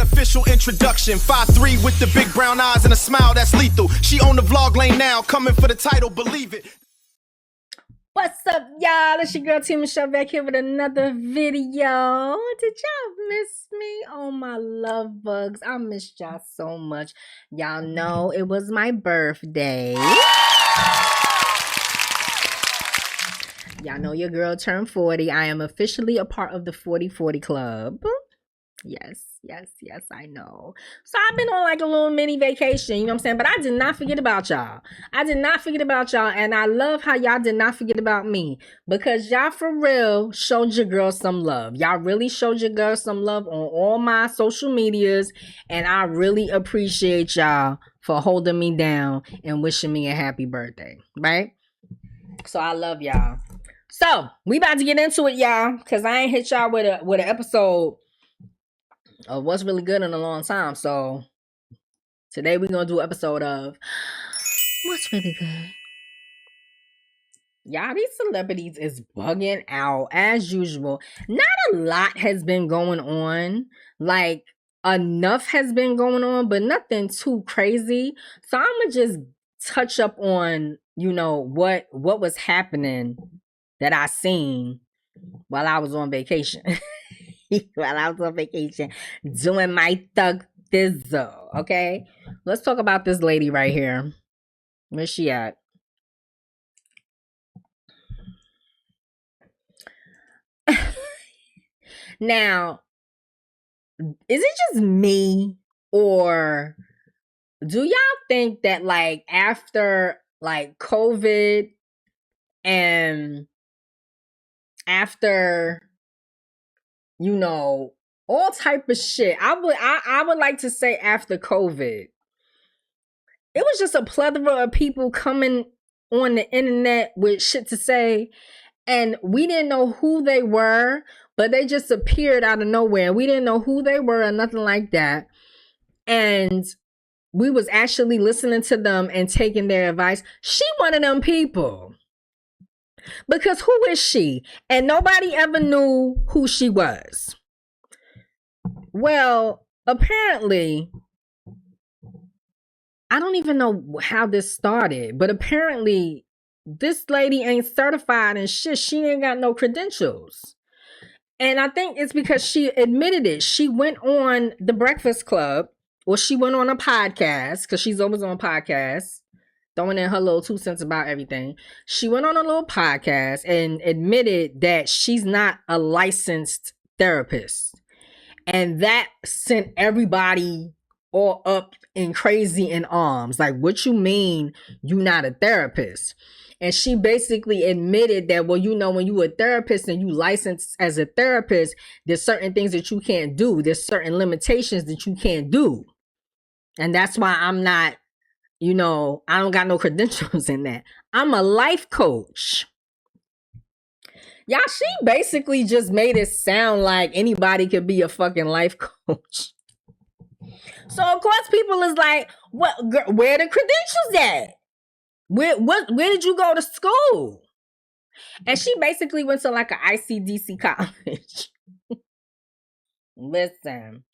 official introduction. 5'3" with the big brown eyes and a smile that's lethal. She on the vlog lane now, coming for the title, believe it. What's up, y'all? It's your girl T Michelle back here with another video. Did y'all miss me? Oh, my love bugs. I missed y'all so much. Y'all know it was my birthday. Y'all know your girl turned 40. I am officially a part of the 40/40 club. Yes, I know. So I've been on like a little mini vacation, you know what I'm saying? But I did not forget about y'all. And I love how y'all did not forget about me. Because y'all for real showed your girl some love. Y'all really showed your girl some love on all my social medias. And I really appreciate y'all for holding me down and wishing me a happy birthday. Right? So I love y'all. So we about to get into it, y'all. Because I ain't hit y'all with an episode of what's really good in a long time. So today we're gonna do an episode of what's really good. Y'all, these celebrities is bugging out as usual. Not a lot has been going on. Like, enough has been going on, but nothing too crazy. So I'm gonna just touch up on, you know, what was happening that I seen while I was on vacation. While I was on vacation doing my thug thizzle, okay? Let's talk about this lady right here. Where's she at? Now, is it just me, or do y'all think that like after like COVID and after, you know, all type of shit, I would like to say after COVID, it was just a plethora of people coming on the internet with shit to say, and we didn't know who they were, but they just appeared out of nowhere. We didn't know who they were or nothing like that, and we was actually listening to them and taking their advice. She one of them people. Because who is she? And nobody ever knew who she was. Well, apparently, I don't even know how this started, but apparently this lady ain't certified and shit. She ain't got no credentials. And I think it's because she admitted it. She went on The Breakfast Club, or she went on a podcast, because she's always on podcasts, throwing in her little 2 cents about everything. She went on a little podcast and admitted that she's not a licensed therapist. And that sent everybody all up and crazy in arms. Like, what you mean you not a therapist? And she basically admitted that, well, you know, when you a therapist and you licensed as a therapist, there's certain things that you can't do. There's certain limitations that you can't do. And that's why I'm not, you know, I don't got no credentials in that. I'm a life coach. Y'all, she basically just made it sound like anybody could be a fucking life coach. So of course people is like, what? Girl, where the credentials at? Where did you go to school? And she basically went to like an ICDC college. Listen,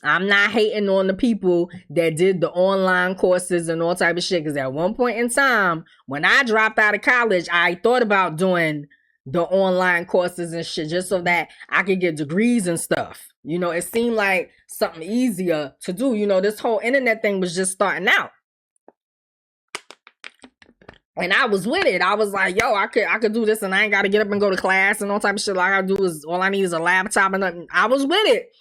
I'm not hating on the people that did the online courses and all type of shit, because at one point in time, when I dropped out of college, I thought about doing the online courses and shit just so that I could get degrees and stuff. You know, it seemed like something easier to do. You know, this whole internet thing was just starting out. And I was with it. I was like, yo, I could do this and I ain't got to get up and go to class and all type of shit. All I got to do is, all I need is a laptop and nothing. I was with it.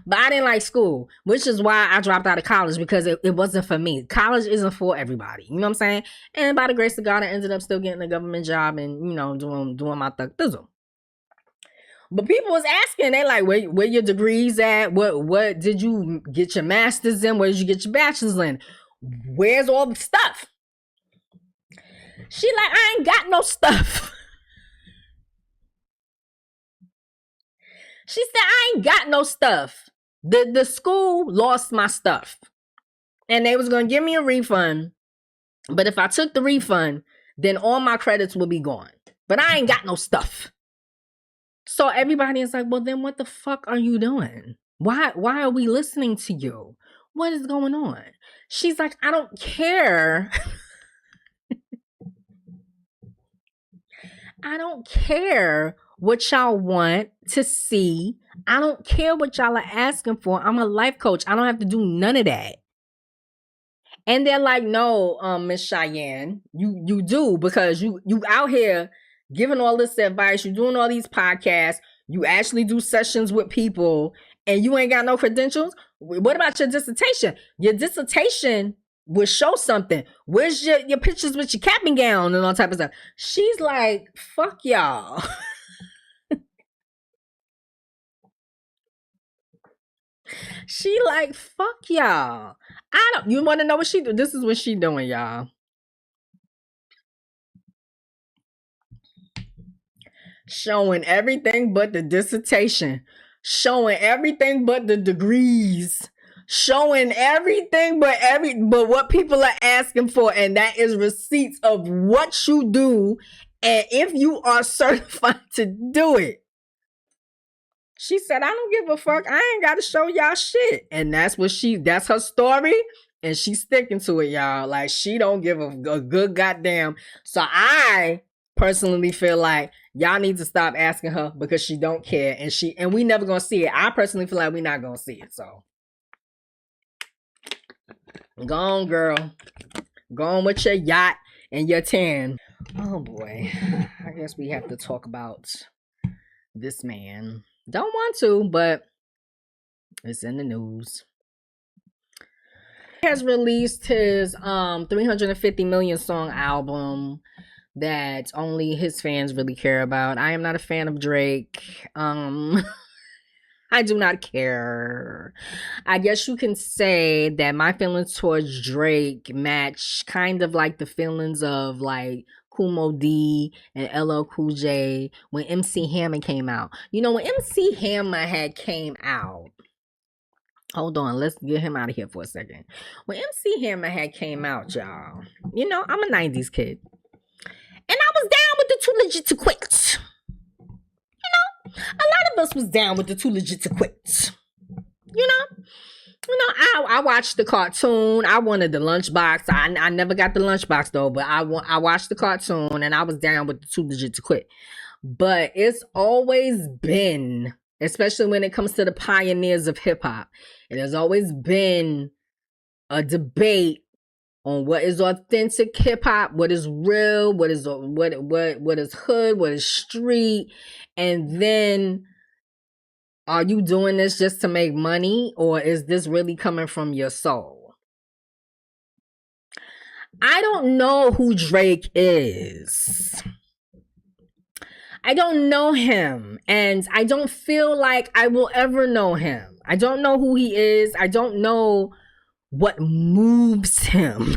But I didn't like school, which is why I dropped out of college, because it wasn't for me. College isn't for everybody. You know what I'm saying? And by the grace of God, I ended up still getting a government job and, you know, doing my thug thizzle. But people was asking, they like, where your degrees at? What did you get your master's in? Where did you get your bachelor's in? Where's all the stuff? She like, I ain't got no stuff. She said, I ain't got no stuff. The school lost my stuff. And they was going to give me a refund. But if I took the refund, then all my credits will be gone. But I ain't got no stuff. So everybody is like, well, then what the fuck are you doing? Why are we listening to you? What is going on? She's like, I don't care. I don't care what y'all want to see. I don't care what y'all are asking for. I'm a life coach. I don't have to do none of that. And they're like, no, Miss Cheyenne, you do, because you out here giving all this advice, you're doing all these podcasts, you actually do sessions with people, and you ain't got no credentials. What about your dissertation? Your dissertation will show something. Where's your pictures with your cap and gown and all type of stuff? She's like, fuck y'all. She like, fuck y'all. You want to know what she do? This is what she doing, y'all. Showing everything but the dissertation. Showing everything but the degrees. Showing everything but what people are asking for, and that is receipts of what you do and if you are certified to do it. She said, I don't give a fuck. I ain't got to show y'all shit. And that's her story. And she's sticking to it, y'all. Like, she don't give a good goddamn. So I personally feel like y'all need to stop asking her, because she don't care. And we never gonna see it. I personally feel like we not gonna see it. So go on, girl. Go on with your yacht and your tan. Oh boy. I guess we have to talk about this man. Don't want to, but it's in the news. He has released his 350 million song album that only his fans really care about. I am not a fan of Drake. I do not care. I guess you can say that my feelings towards Drake match kind of like the feelings of like Kumo D and LL Cool J when MC Hammer came out. You know, when MC Hammer had came out, hold on, let's get him out of here for a second. When MC Hammer had came out, y'all, you know, I'm a 90s kid. And I was down with the Too Legit to Quit. You know, a lot of us was down with the Too Legit to Quit. You know, I watched the cartoon. I wanted the lunchbox. I never got the lunchbox though, but I watched the cartoon and I was down with the Too Legit to Quit. But it's always been, especially when it comes to the pioneers of hip hop, it has always been a debate on what is authentic hip hop, what is real, what is hood, what is street, and then are you doing this just to make money, or is this really coming from your soul? I don't know who Drake is. I don't know him, and I don't feel like I will ever know him. I don't know who he is. I don't know what moves him.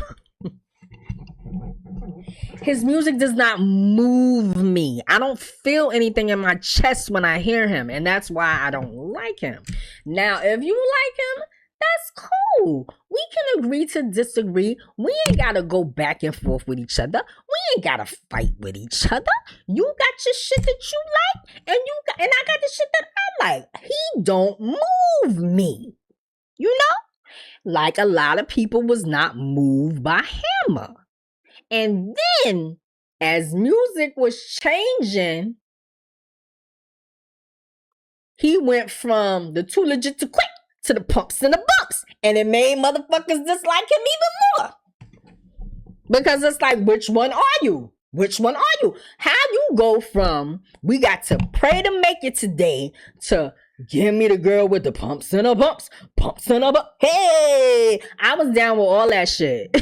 His music does not move me. I don't feel anything in my chest when I hear him, and that's why I don't like him. Now, if you like him, that's cool. We can agree to disagree. We ain't gotta go back and forth with each other. We ain't gotta fight with each other. You got your shit that you like, and I got the shit that I like. He don't move me. You know? Like a lot of people was not moved by Hammer. And then, as music was changing, he went from the Too Legit to Quit to the Pumps and the Bumps. And it made motherfuckers dislike him even more. Because it's like, which one are you? Which one are you? How you go from, we got to pray to make it today, to give me the girl with the pumps and the bumps, pumps and the bumps. Hey, I was down with all that shit.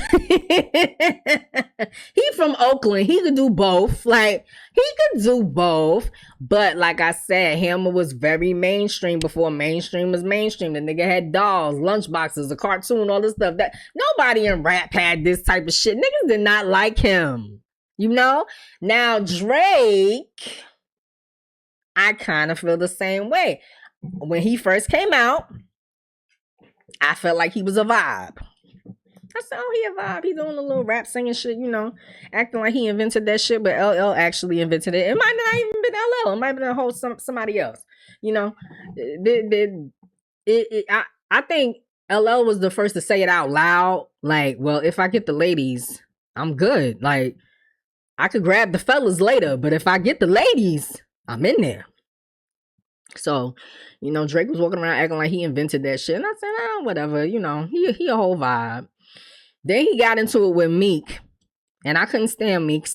He from Oakland. He could do both. Like, he could do both. But like I said, Hammer was very mainstream before mainstream was mainstream. The nigga had dolls, lunchboxes, a cartoon, all this stuff. That nobody in rap had this type of shit. Niggas did not like him. You know? Now, Drake, I kind of feel the same way. When he first came out, I felt like he was a vibe. I said, oh, he a vibe. He doing a little rap singing shit, you know, acting like he invented that shit, but LL actually invented it. It might not even been LL. It might have been a whole somebody else, you know. I think LL was the first to say it out loud. Like, well, if I get the ladies, I'm good. Like, I could grab the fellas later, but if I get the ladies, I'm in there. So, Drake was walking around acting like he invented that shit. And I said, oh, whatever, he a whole vibe. Then he got into it with Meek. And I couldn't stand Meek.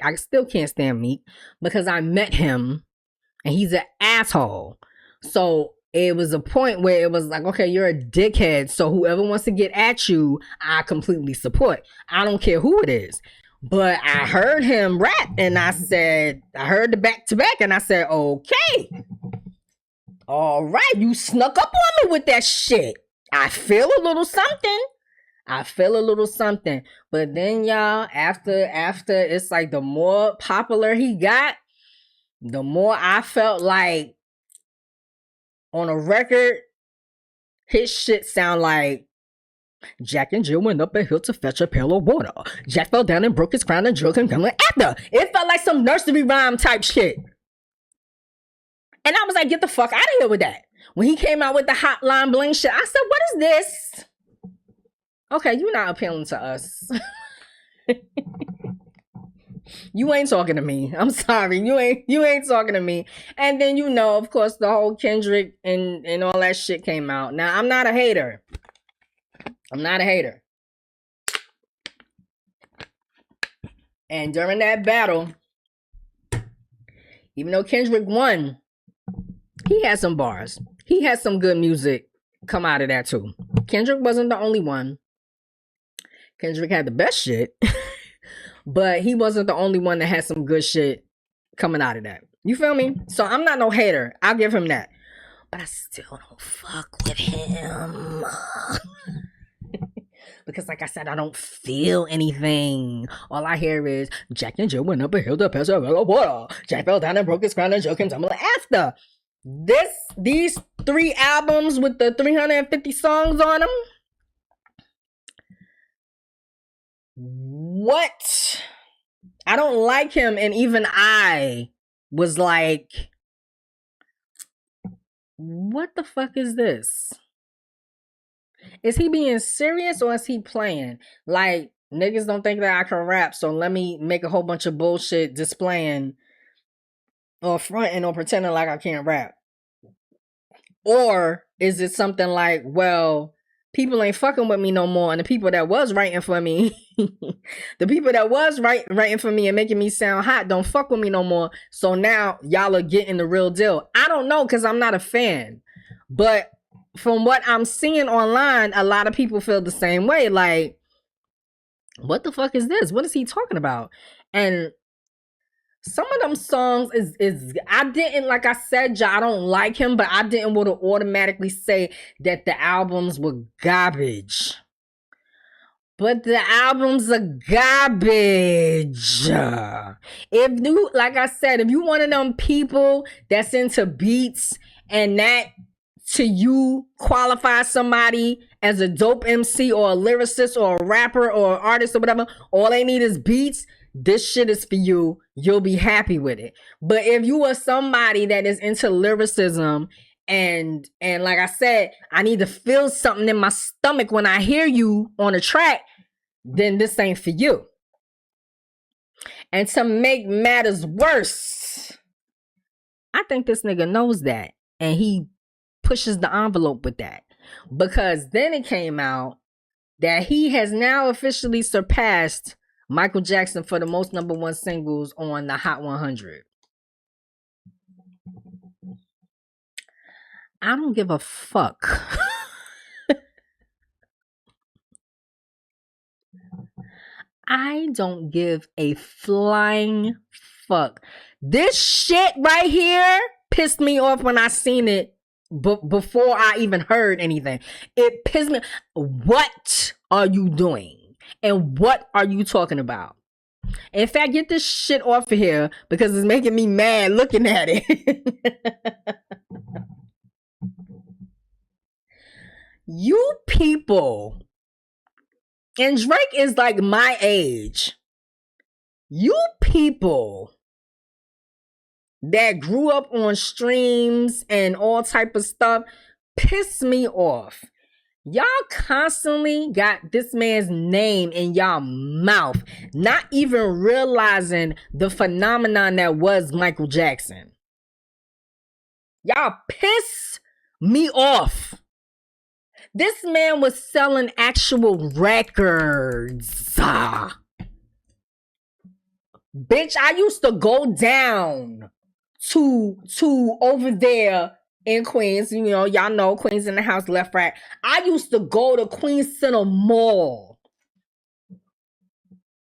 I still can't stand Meek because I met him and he's an asshole. So it was a point where it was like, okay, you're a dickhead. So whoever wants to get at you, I completely support. I don't care who it is. But I heard him rap and I heard the back to back and I said, okay. All right, you snuck up on me with that shit. I feel a little something. But then, y'all, after it's like the more popular he got, the more I felt like on a record, his shit sound like Jack and Jill went up a hill to fetch a pail of water. Jack fell down and broke his crown and drug him coming after. It felt like some nursery rhyme type shit. And I was like, get the fuck out of here with that. When he came out with the Hotline Bling shit, I said, what is this? Okay, you're not appealing to us. You ain't talking to me. I'm sorry. You ain't talking to me. And then, of course, the whole Kendrick and all that shit came out. Now, I'm not a hater. And during that battle, even though Kendrick won, he had some bars. He had some good music come out of that too. Kendrick wasn't the only one. Kendrick had the best shit. But he wasn't the only one that had some good shit coming out of that. You feel me? So I'm not no hater. I'll give him that. But I still don't fuck with him. Because like I said, I don't feel anything. All I hear is Jack and Jill went up a hill to pass a well of water. Jack fell down and broke his crown and joke him tumbling after. These 3 albums with the 350 songs on them. What? I don't like him, and even I was like, what the fuck is this? Is he being serious or is he playing? Like, niggas don't think that I can rap, so let me make a whole bunch of bullshit displaying or fronting or pretending like I can't rap. Or is it something like, well, people ain't fucking with me no more, and the people that was writing for me, writing for me and making me sound hot don't fuck with me no more, so now y'all are getting the real deal. I don't know, because I'm not a fan. But from what I'm seeing online, a lot of people feel the same way. Like, what the fuck is this? What is he talking about? And some of them songs is I didn't, like I said, I don't like him, but I didn't want to automatically say that the albums were garbage. But the albums are garbage. If you, like I said, if you one of them people that's into beats and that to you qualify somebody as a dope MC or a lyricist or a rapper or an artist or whatever, all they need is beats, this shit is for you. You'll be happy with it. But if you are somebody that is into lyricism and like I said, I need to feel something in my stomach when I hear you on a track, then this ain't for you. And to make matters worse, I think this nigga knows that, and he pushes the envelope with that, because then it came out that he has now officially surpassed Michael Jackson for the most #1 singles on the Hot 100. I don't give a fuck. I don't give a flying fuck. This shit right here pissed me off when I seen it before I even heard anything. It pissed me. What are you doing? And what are you talking about? In fact, get this shit off of here because it's making me mad looking at it. You people, and Drake is like my age. You people that grew up on streams and all type of stuff, piss me off. Y'all constantly got this man's name in y'all mouth, not even realizing the phenomenon that was Michael Jackson. Y'all piss me off. This man was selling actual records. Bitch, I used to go down to over there in Queens. You know, y'all know Queens in the house, left, right. I used to go to Queens Center Mall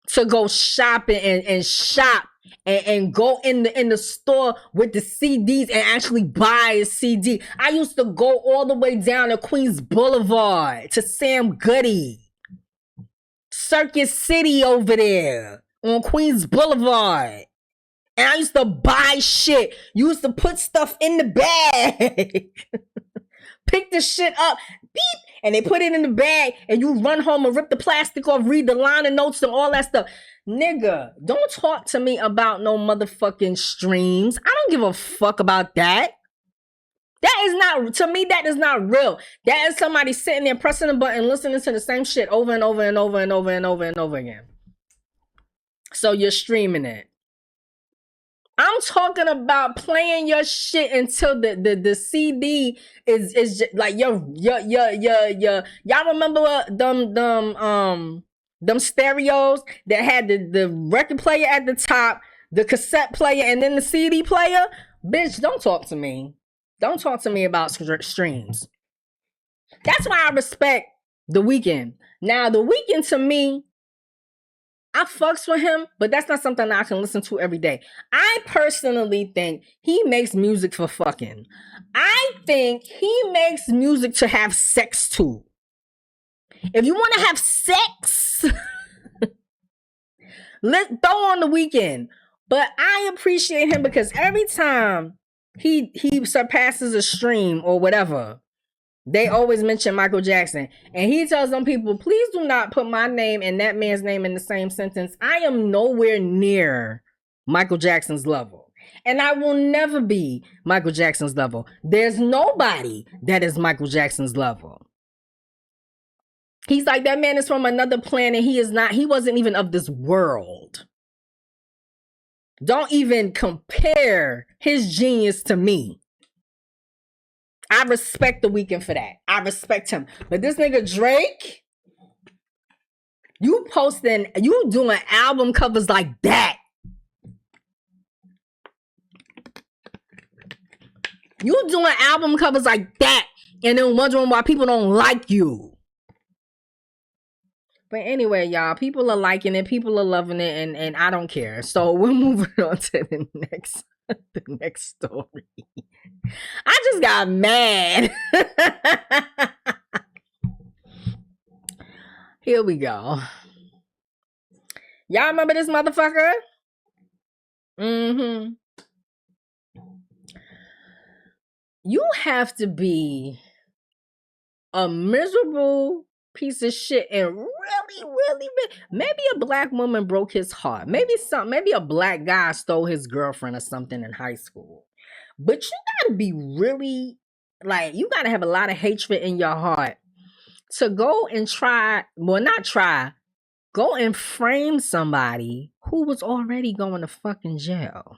to go shopping and shop and go in the store with the CDs and actually buy a CD. I used to go all the way down to Queens Boulevard to Sam Goody, Circus City over there on Queens Boulevard. And I used to buy shit. You used to put stuff in the bag. Pick the shit up. Beep. And they put it in the bag. And you run home and rip the plastic off. Read the liner notes and all that stuff. Nigga, don't talk to me about no motherfucking streams. I don't give a fuck about that. That is not, to me, that is not real. That is somebody sitting there pressing a button, listening to the same shit over and over and over and over and over and over again. So you're streaming it. I'm talking about playing your shit until the CD is just like y'all remember them stereos that had the record player at the top, the cassette player, and then the CD player? Bitch, don't talk to me. Don't talk to me about streams. That's why I respect The Weeknd. Now, The Weeknd to me, I fucks with him, but that's not something that I can listen to every day. I personally think he makes music for fucking. I think he makes music to have sex to. If you want to have sex, throw on The Weeknd. But I appreciate him because every time he surpasses a stream or whatever, they always mention Michael Jackson. And he tells them people, please do not put my name and that man's name in the same sentence. I am nowhere near Michael Jackson's level. And I will never be Michael Jackson's level. There's nobody that is Michael Jackson's level. He's like, that man is from another planet. He wasn't even of this world. Don't even compare his genius to me. I respect The Weeknd for that. I respect him. But this nigga Drake, you doing album covers like that. You doing album covers like that and then wondering why people don't like you. But anyway, y'all, people are liking it, people are loving it, and I don't care. So we're moving on to the next story. I just got mad. Here we go. Y'all remember this motherfucker? Mm-hmm. You have to be a miserable piece of shit and really, maybe a black woman broke his heart. Maybe a black guy stole his girlfriend or something in high school. But you gotta be really, like, you gotta have a lot of hatred in your heart to go and go and frame somebody who was already going to fucking jail.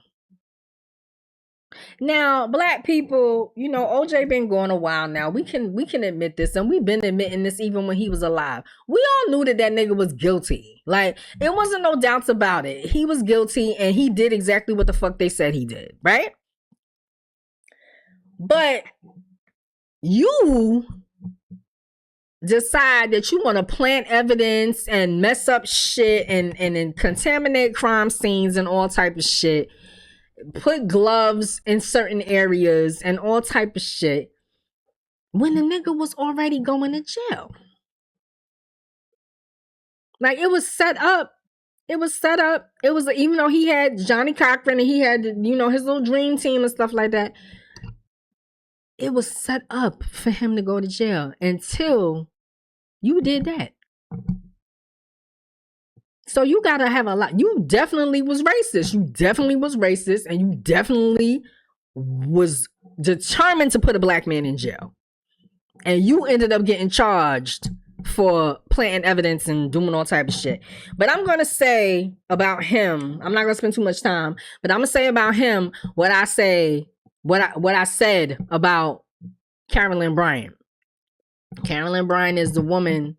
Now, black people, you know, OJ been going a while now. We can admit this, and we've been admitting this even when he was alive. We all knew that nigga was guilty. Like, it wasn't no doubts about it. He was guilty, and he did exactly what the fuck they said he did, right? But you decide that you want to plant evidence and mess up shit and contaminate crime scenes and all type of shit. Put gloves in certain areas and all type of shit when the nigga was already going to jail. Like, it was set up. It was, even though he had Johnny Cochran and he had, you know, his little dream team and stuff like that, it was set up for him to go to jail until you did that. So you gotta have a lot. You definitely was racist. And you definitely was determined to put a black man in jail. and you ended up getting charged for planting evidence and doing all type of shit. But I'm gonna say about him, I'm not gonna spend too much time, but I'm gonna say about him what I said about Carolyn Bryant. Carolyn Bryant is the woman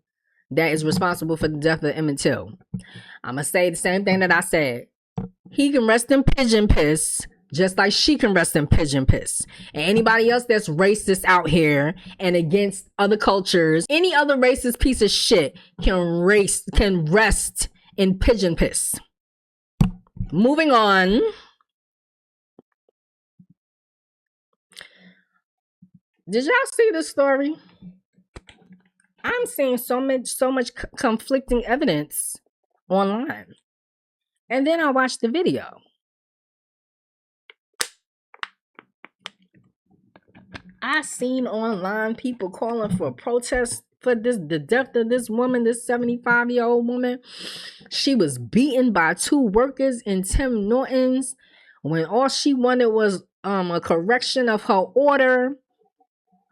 that is responsible for the death of Emmett Till. I'm gonna say the same thing that I said. He can rest in pigeon piss, just like she can rest in pigeon piss. And anybody else that's racist out here and against other cultures, any other racist piece of shit can rest in pigeon piss. Moving on. Did y'all see this story? I'm seeing so much conflicting evidence online. And then I watched the video. I seen online people calling for protests for the death of this woman, this 75-year-old woman. She was beaten by 2 workers in Tim Norton's when all she wanted was a correction of her order.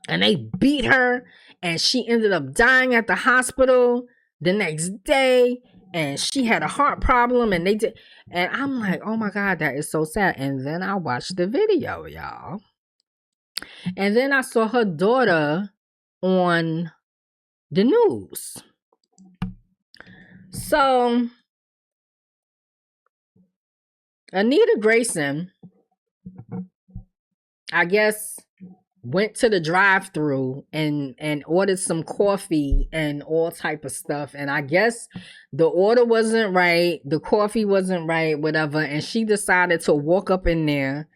And they beat her, and she ended up dying at the hospital the next day, and she had a heart problem, and I'm like, oh my God, that is so sad. And then I watched the video, y'all. And then I saw her daughter on the news. So, Anita Grayson, I guess, went to the drive-thru and ordered some coffee and all type of stuff. And I guess the order wasn't right, the coffee wasn't right, whatever. And she decided to walk up in there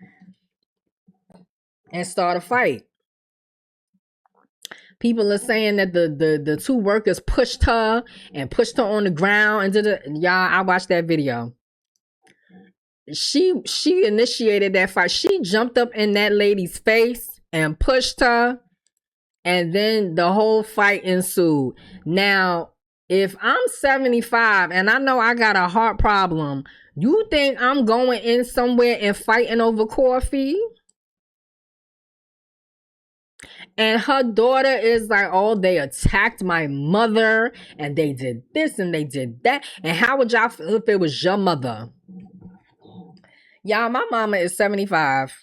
and start a fight. People are saying that the 2 workers pushed her on the ground and y'all, I watched that video. She initiated that fight. She jumped up in that lady's face and pushed her, and then the whole fight ensued. Now, if I'm 75 and I know I got a heart problem, you think I'm going in somewhere and fighting over coffee? And her daughter is like, oh, they attacked my mother, and they did this and they did that. And how would y'all feel if it was your mother? Y'all, my mama is 75.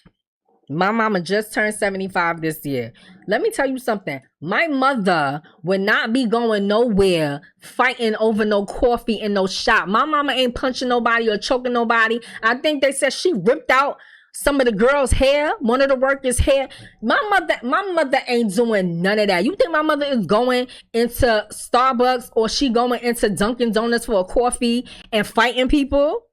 My mama just turned 75 this year. Let me tell you something. My mother would not be going nowhere fighting over no coffee in no shop. My mama ain't punching nobody or choking nobody. I think they said she ripped out some of the girls' hair, one of the workers' hair. My mother ain't doing none of that. You think my mother is going into Starbucks or she going into Dunkin' Donuts for a coffee and fighting people?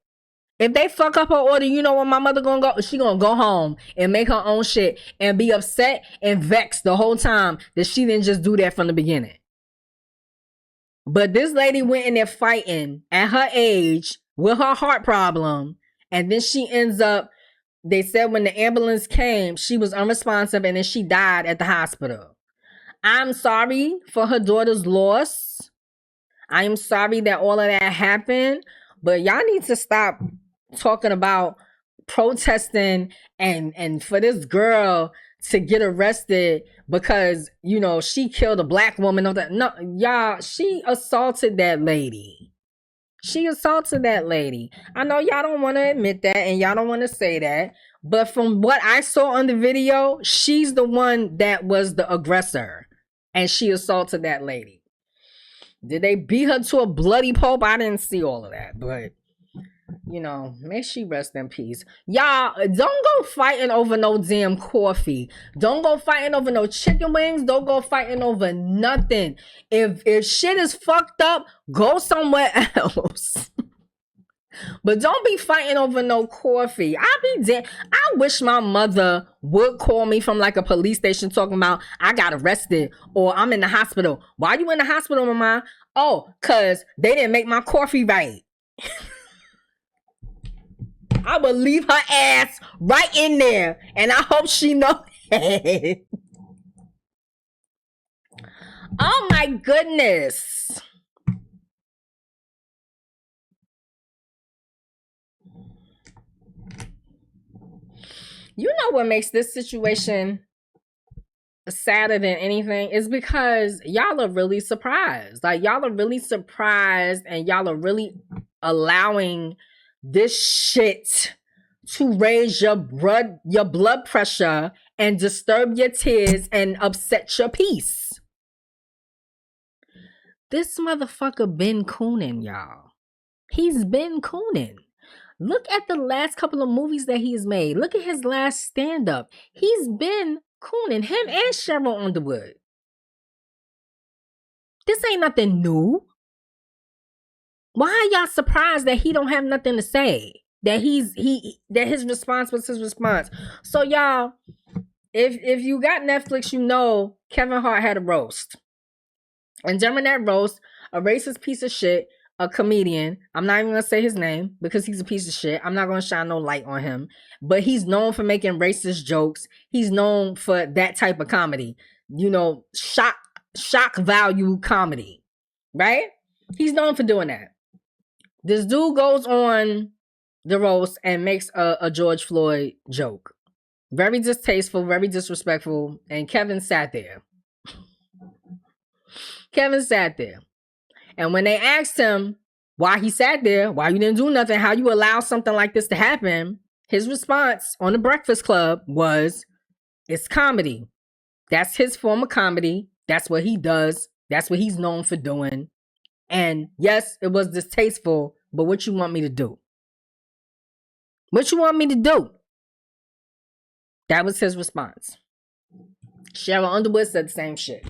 If they fuck up her order, you know what my mother gonna go? She gonna go home and make her own shit and be upset and vexed the whole time that she didn't just do that from the beginning. But this lady went in there fighting at her age with her heart problem, and then she ends up, they said when the ambulance came, she was unresponsive, and then she died at the hospital. I'm sorry for her daughter's loss. I am sorry that all of that happened, but y'all need to stop talking about protesting and for this girl to get arrested because, you know, she killed a black woman. No, y'all, she assaulted that lady. She assaulted that lady. I know y'all don't want to admit that and y'all don't want to say that, but from what I saw on the video, she's the one that was the aggressor and she assaulted that lady. Did they beat her to a bloody pulp? I didn't see all of that, but you know, may she rest in peace. Y'all, don't go fighting over no damn coffee. Don't go fighting over no chicken wings. Don't go fighting over nothing. If shit is fucked up, go somewhere else. But don't be fighting over no coffee. I wish my mother would call me from like a police station talking about I got arrested or I'm in the hospital. Why you in the hospital, mama? Oh, cause they didn't make my coffee right. I would leave her ass right in there, and I hope she knows that. Oh my goodness. You know what makes this situation sadder than anything is because y'all are really surprised. Like, y'all are really surprised and y'all are really allowing this shit to raise your blood pressure and disturb your tears and upset your peace. This motherfucker been cooning, y'all. He's been cooning. Look at the last couple of movies that he's made. Look at his last stand-up. He's been cooning, him and Cheryl Underwood. This ain't nothing new. Why are y'all surprised that he don't have nothing to say? That that his response was his response. So y'all, if you got Netflix, you know Kevin Hart had a roast. And during that roast, a racist piece of shit, a comedian, I'm not even going to say his name because he's a piece of shit. I'm not going to shine no light on him. But he's known for making racist jokes. He's known for that type of comedy. You know, shock value comedy. Right? He's known for doing that. This dude goes on the roast and makes a George Floyd joke. Very distasteful, very disrespectful. And Kevin sat there. And when they asked him why he sat there, why you didn't do nothing, how you allow something like this to happen, his response on the Breakfast Club was, it's comedy. That's his form of comedy. That's what he does. That's what he's known for doing. And yes, it was distasteful, but what you want me to do? What you want me to do? That was his response. Cheryl Underwood said the same shit.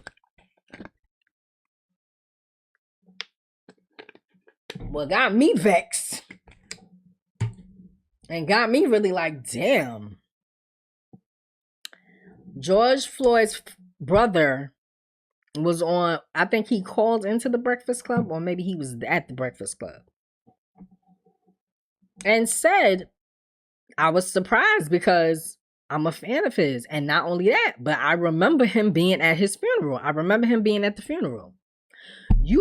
Well, got me vexed. And got me really like, damn. George Floyd's brother was on, I think he called into the Breakfast Club, or maybe he was at the Breakfast Club, and said, I was surprised because I'm a fan of his. And not only that, but I remember him being at his funeral. I remember him being at the funeral. Your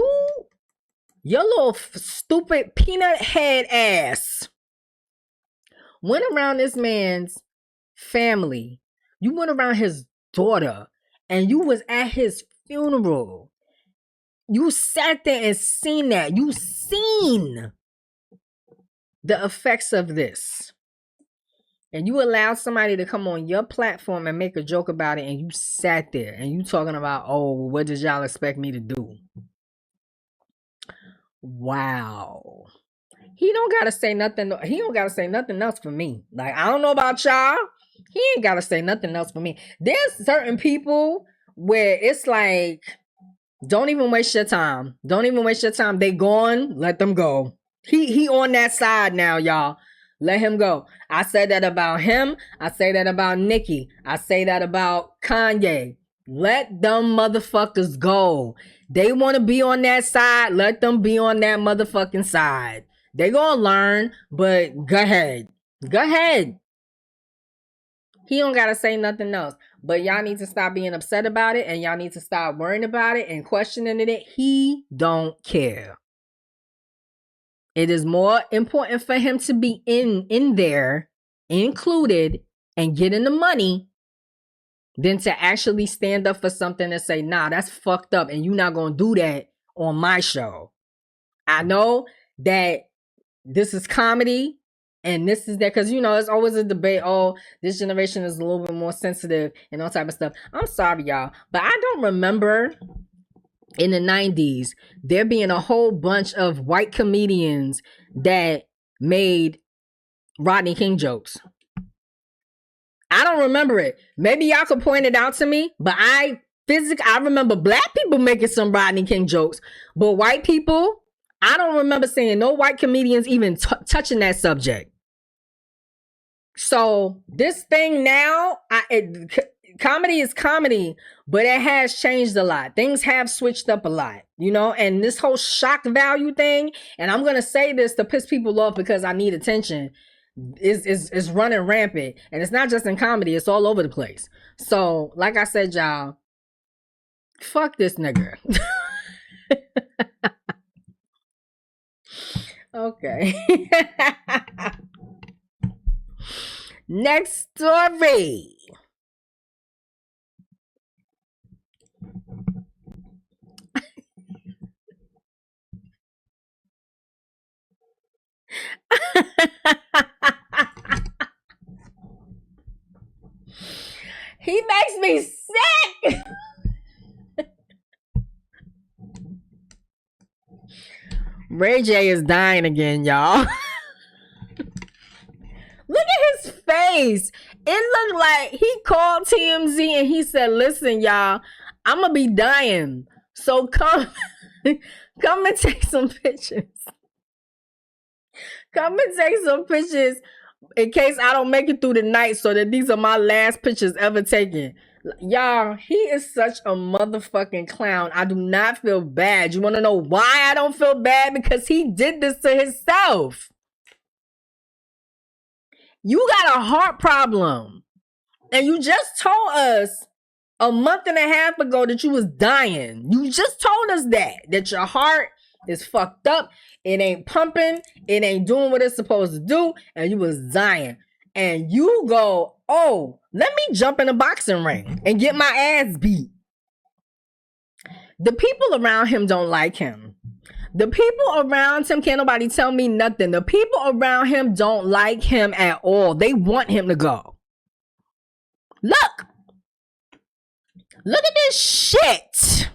little stupid peanut head ass went around this man's family. You went around his daughter and you was at his funeral. You sat there and seen that. You seen the effects of this. And you allowed somebody to come on your platform and make a joke about it, and you sat there and you talking about, oh, what did y'all expect me to do? Wow. He don't gotta say nothing. He don't gotta say nothing else for me. Like, I don't know about y'all. He ain't gotta say nothing else for me. There's certain people where it's like, don't even waste your time. Don't even waste your time. They gone. Let them go. He on that side now, y'all. Let him go. I said that about him. I say that about Nicki. I say that about Kanye. Let them motherfuckers go. They want to be on that side. Let them be on that motherfucking side. They gonna learn, but go ahead. Go ahead. He don't gotta say nothing else. But y'all need to stop being upset about it, and y'all need to stop worrying about it and questioning it. He don't care. It is more important for him to be in there, included, and getting the money than to actually stand up for something and say, nah, that's fucked up, and you're not going to do that on my show. I know that this is comedy, and this is that, because, you know, it's always a debate, oh, this generation is a little bit more sensitive and all type of stuff. I'm sorry, y'all, but I don't remember in the 90s there being a whole bunch of white comedians that made Rodney King jokes. I don't remember it. Maybe y'all could point it out to me, but I remember black people making some Rodney King jokes, but white people, I don't remember seeing no white comedians even touching that subject. So this thing now, comedy is comedy, but it has changed a lot. Things have switched up a lot, you know, and this whole shock value thing, and I'm going to say this to piss people off because I need attention, is running rampant. And it's not just in comedy, it's all over the place. So, like I said, y'all, fuck this nigga. Okay. Next story. me sick. Ray J is dying again, y'all. Look at his face. It looked like he called TMZ and he said, listen, y'all, I'm going to be dying. So come and take some pictures. Come and take some pictures in case I don't make it through the night, so that these are my last pictures ever taken. Y'all, he is such a motherfucking clown. I do not feel bad. You want to know why I don't feel bad? Because he did this to himself. You got a heart problem. And you just told us a month and a half ago that you was dying. You just told us that your heart is fucked up. It ain't pumping. It ain't doing what it's supposed to do. And you was dying. And you go, oh, let me jump in a boxing ring and get my ass beat. The people around him don't like him. The people around him, can't nobody tell me nothing. The people around him don't like him at all. They want him to go. Look at this shit.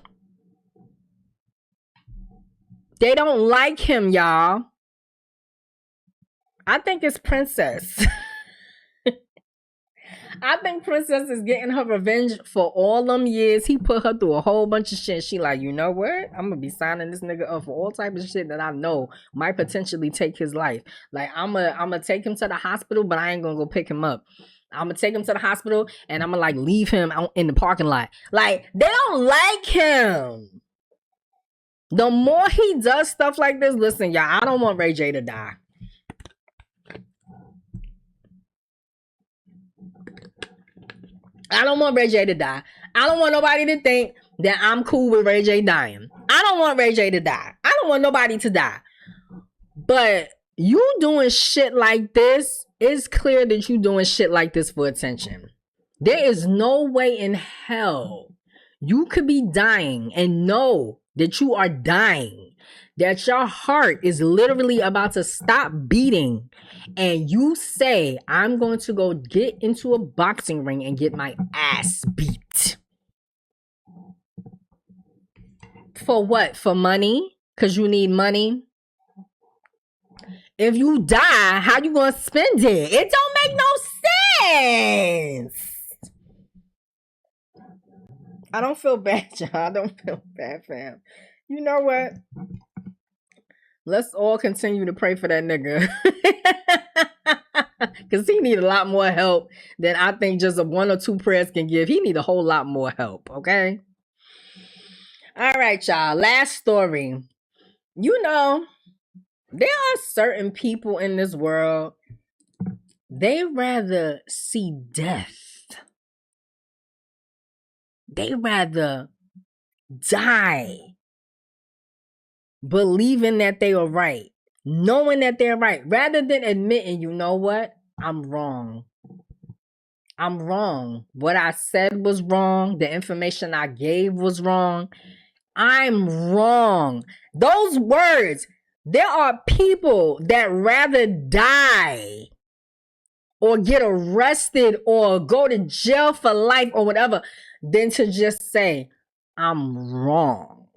They don't like him, y'all. I think it's Princess. I think Princess is getting her revenge for all them years. He put her through a whole bunch of shit. She like, you know what? I'm gonna be signing this nigga up for all type of shit that I know might potentially take his life. Like, I'm gonna take him to the hospital, but I ain't gonna go pick him up. I'm gonna take him to the hospital and I'm gonna like leave him out in the parking lot. Like, they don't like him. The more he does stuff like this, listen, y'all, I don't want Ray J to die. I don't want Ray J to die. I don't want nobody to think that I'm cool with Ray J dying. I don't want Ray J to die. I don't want nobody to die. But you doing shit like this, it's clear that you doing shit like this for attention. There is no way in hell you could be dying and know that you are dying, that your heart is literally about to stop beating, and you say, I'm going to go get into a boxing ring and get my ass beat. For what? For money? Because you need money? If you die, how you going to spend it? It don't make no sense. I don't feel bad, y'all. I don't feel bad, fam. You know what? Let's all continue to pray for that nigga. Because he need a lot more help than I think just a 1 or 2 prayers can give. He need a whole lot more help, okay? All right, y'all. Last story. You know, there are certain people in this world, they rather see death. They rather die believing that they are right, knowing that they're right, rather than admitting, you know what? I'm wrong. I'm wrong. What I said was wrong. The information I gave was wrong. I'm wrong. Those words, there are people that rather die or get arrested or go to jail for life or whatever than to just say, I'm wrong.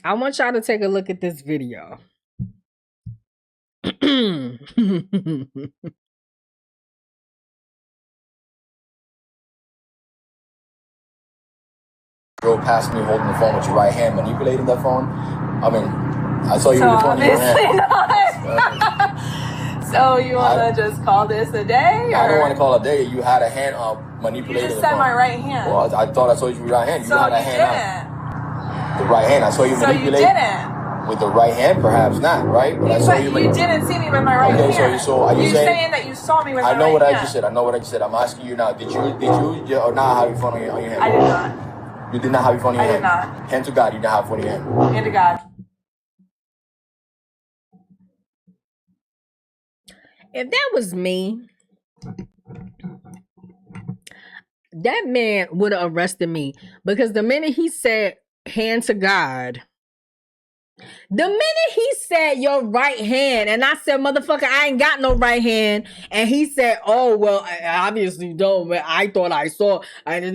I want y'all to take a look at this video. Drove past me holding the phone with your right hand, manipulating that phone. I mean, I saw you with the phone in your hand. So you want to just call this a day? Or? I don't want to call it a day. You had a hand manipulating You just the said phone. my right hand. Well, I thought I saw you with your right hand. You so had a you hand didn't. out. The right hand. I saw you So manipulate. you didn't. With the right hand, perhaps not, right? But I saw you. You didn't see me with my right hand. Okay, so you saw. Are you saying that you saw me with my right hand? I know what I just said. I know what I just said. I'm asking you now. Did you or not have your phone on your hand? I did not. You did not have your phone in your hand? I did not. Hand to God, you didn't have your phone in your hand. Hand to God. If that was me, that man would have arrested me. Because the minute he said hand to God, The minute he said your right hand, and I said, motherfucker, I ain't got no right hand. And he said, oh, well, I obviously don't. I thought I saw, I ain't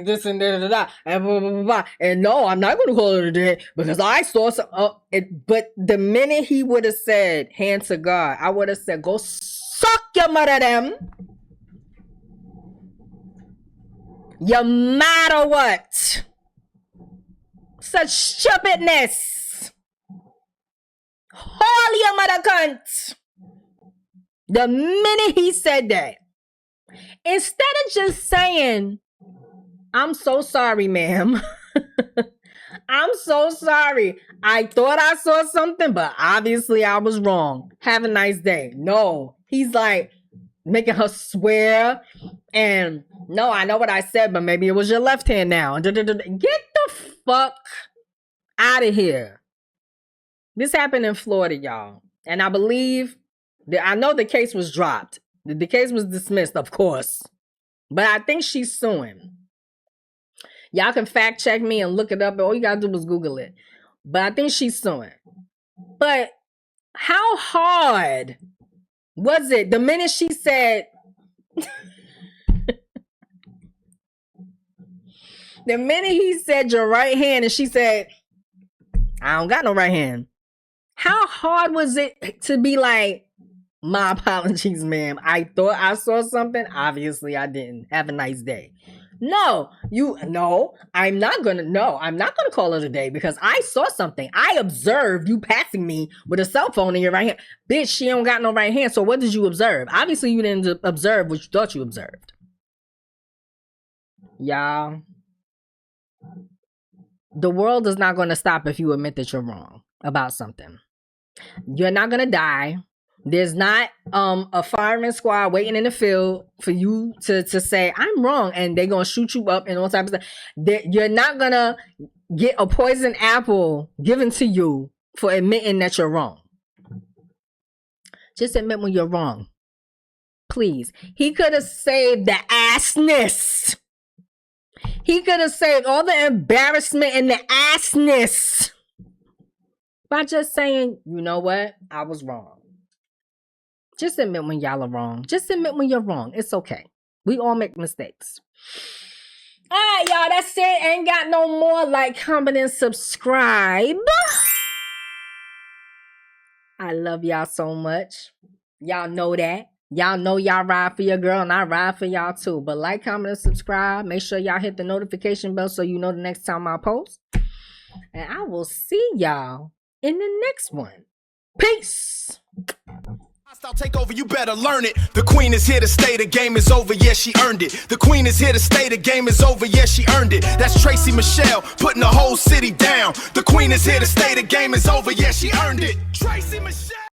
this and da, and blah, blah, blah, blah. And no, I'm not going to call it a day because I saw some. But the minute he would have said, hand to God, I would have said, go suck your mother them. You matter what? Such stupidness. Holy your mother cunt. The minute he said that, instead of just saying, I'm so sorry, ma'am. I'm so sorry. I thought I saw something, but obviously I was wrong. Have a nice day. No, he's like making her swear. And no, I know what I said, but maybe it was your left hand now. Get the fuck out of here. This happened in Florida, y'all. And I believe that I know the case was dropped. The case was dismissed, of course. But I think she's suing. Y'all can fact check me and look it up. All you gotta do is Google it. But I think she's suing. But how hard was it the minute she said... the minute he said your right hand and she said, I don't got no right hand. How hard was it to be like, my apologies, ma'am. I thought I saw something. Obviously, I didn't. Have a nice day. No, I'm not gonna call it a day because I saw something. I observed you passing me with a cell phone in your right hand. Bitch, she don't got no right hand. So what did you observe? Obviously, you didn't observe what you thought you observed. Y'all, the world is not going to stop if you admit that you're wrong about something. You're not going to die. There's not a firing squad waiting in the field for you to say, I'm wrong, and they're going to shoot you up and all types of stuff. You're not going to get a poison apple given to you for admitting that you're wrong. Just admit when you're wrong. Please. He could have saved the assness. He could have saved all the embarrassment and the assness by just saying, you know what? I was wrong. Just admit when y'all are wrong. Just admit when you're wrong. It's okay. We all make mistakes. All right, y'all. That's it. Ain't got no more. Like, comment, and subscribe. I love y'all so much. Y'all know that. Y'all know y'all ride for your girl, and I ride for y'all too. But like, comment, and subscribe. Make sure y'all hit the notification bell so you know the next time I post. And I will see y'all in the next one. Peace. Hostile takeover, you better learn it. The queen is here to stay, the game is over, yeah, she earned it. The queen is here to stay, the game is over, yeah, she earned it. That's Tracy Michelle putting the whole city down. The queen is here to stay, the game is over, yeah, she earned it. Tracy Michelle.